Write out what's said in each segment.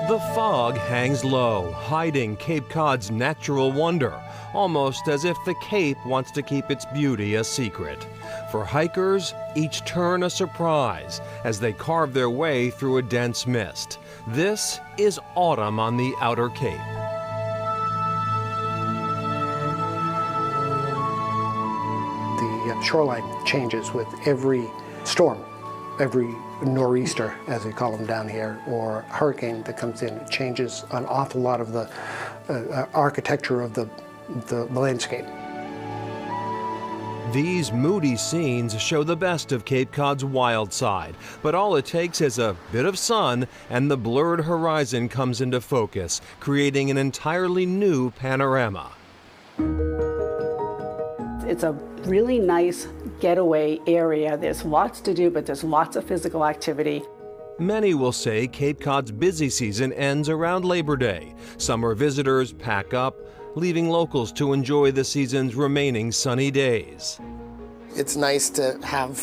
The fog hangs low, hiding Cape Cod's natural wonder, almost as if the Cape wants to keep its beauty a secret. For hikers, each turn a surprise as they carve their way through a dense mist. This is autumn on the Outer Cape. The shoreline changes with every storm, every nor'easter, as they call them down here, or hurricane that comes in. It changes an awful lot of the architecture of the landscape. These moody scenes show the best of Cape Cod's wild side, but all it takes is a bit of sun and the blurred horizon comes into focus, creating an entirely new panorama. It's a really nice getaway area. There's lots to do, but there's lots of physical activity. Many will say Cape Cod's busy season ends around Labor Day. Summer visitors pack up, leaving locals to enjoy the season's remaining sunny days. It's nice to have,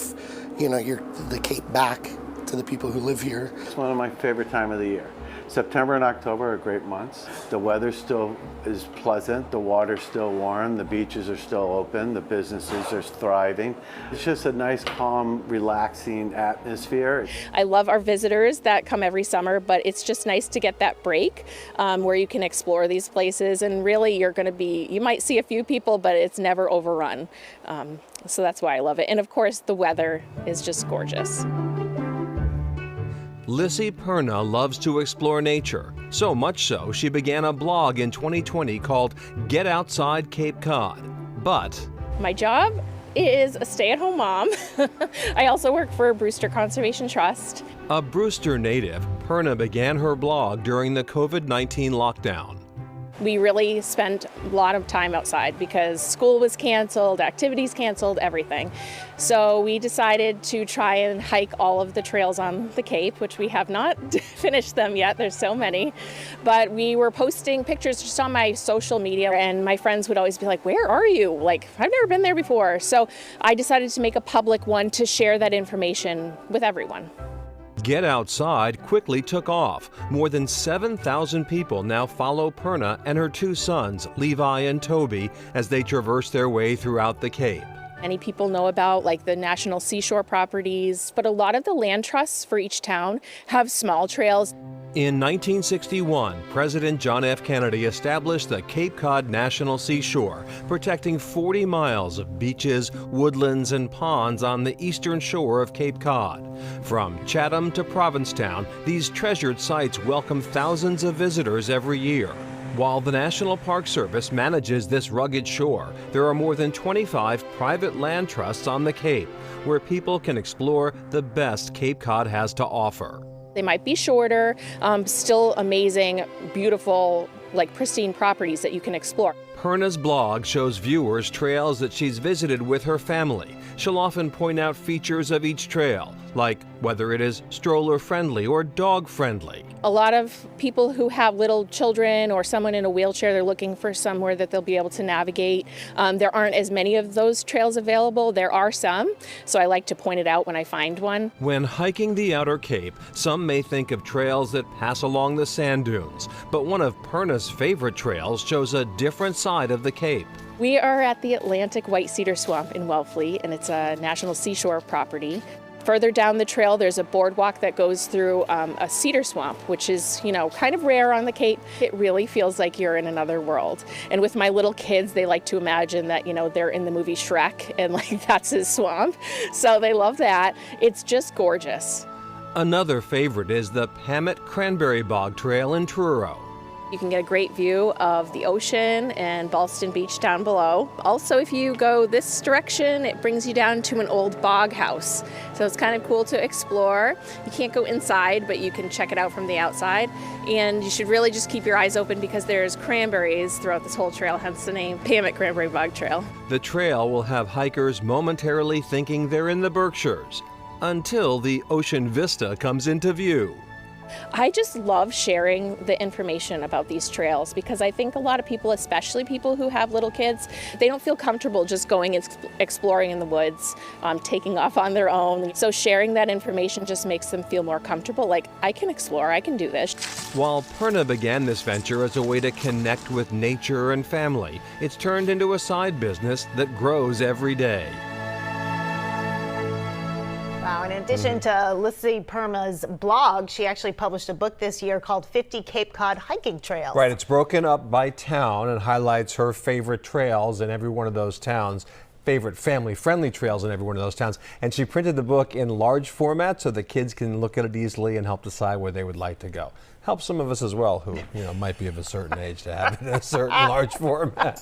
the Cape back to the people who live here. It's one of my favorite time of the year. September and October are great months. The weather still is pleasant, the water's still warm, the beaches are still open, the businesses are thriving. It's just a nice, calm, relaxing atmosphere. I love our visitors that come every summer, but it's just nice to get that break where you can explore these places, and really you might see a few people, but it's never overrun. So that's why I love it. And of course, the weather is just gorgeous. Lissy Perna loves to explore nature, so much so she began a blog in 2020 called Get Outside Cape Cod. But my job is a stay-at-home mom. I also work for Brewster Conservation Trust. A Brewster native, Perna began her blog during the COVID-19 lockdown. We really spent a lot of time outside because school was canceled, activities canceled, everything. So we decided to try and hike all of the trails on the Cape, which we have not finished them yet. There's so many. But we were posting pictures just on my social media, and my friends would always be like, "Where are you? Like, I've never been there before." So I decided to make a public one to share that information with everyone. Get Outside quickly took off. More than 7,000 people now follow Perna and her two sons, Levi and Toby, as they traverse their way throughout the Cape. Many people know about the national seashore properties, but a lot of the land trusts for each town have small trails. In 1961, President John F. Kennedy established the Cape Cod National Seashore, protecting 40 miles of beaches, woodlands, and ponds on the eastern shore of Cape Cod. From Chatham to Provincetown, these treasured sites welcome thousands of visitors every year. While the National Park Service manages this rugged shore, there are more than 25 private land trusts on the Cape, where people can explore the best Cape Cod has to offer. They might be shorter, still amazing, beautiful, pristine properties that you can explore. Perna's blog shows viewers trails that she's visited with her family. She'll often point out features of each trail, like whether it is stroller-friendly or dog-friendly. A lot of people who have little children or someone in a wheelchair, they're looking for somewhere that they'll be able to navigate. There aren't as many of those trails available. There are some, so I like to point it out when I find one. When hiking the Outer Cape, some may think of trails that pass along the sand dunes, but one of Perna's favorite trails shows a different side of the Cape. We are at the Atlantic White Cedar Swamp in Wellfleet, and it's a national seashore property. Further down the trail, there's a boardwalk that goes through a cedar swamp, which is, kind of rare on the Cape. It really feels like you're in another world. And with my little kids, they like to imagine that, they're in the movie Shrek and that's his swamp. So they love that. It's just gorgeous. Another favorite is the Pamet Cranberry Bog Trail in Truro. You can get a great view of the ocean and Ballston Beach down below. Also, if you go this direction, it brings you down to an old bog house. So it's kind of cool to explore. You can't go inside, but you can check it out from the outside. And you should really just keep your eyes open because there's cranberries throughout this whole trail, hence the name Pamet Cranberry Bog Trail. The trail will have hikers momentarily thinking they're in the Berkshires, until the ocean vista comes into view. I just love sharing the information about these trails because I think a lot of people, especially people who have little kids, they don't feel comfortable just going and exploring in the woods, taking off on their own. So sharing that information just makes them feel more comfortable, like I can explore, I can do this. While Purna began this venture as a way to connect with nature and family, it's turned into a side business that grows every day. Wow, in addition to Lissy Purna's blog, she actually published a book this year called 50 Cape Cod Hiking Trails. Right, it's broken up by town and highlights her favorite trails in every one of those towns, favorite family-friendly trails in every one of those towns. And she printed the book in large format so the kids can look at it easily and help decide where they would like to go. Helps some of us as well who, might be of a certain age to have it in a certain large format.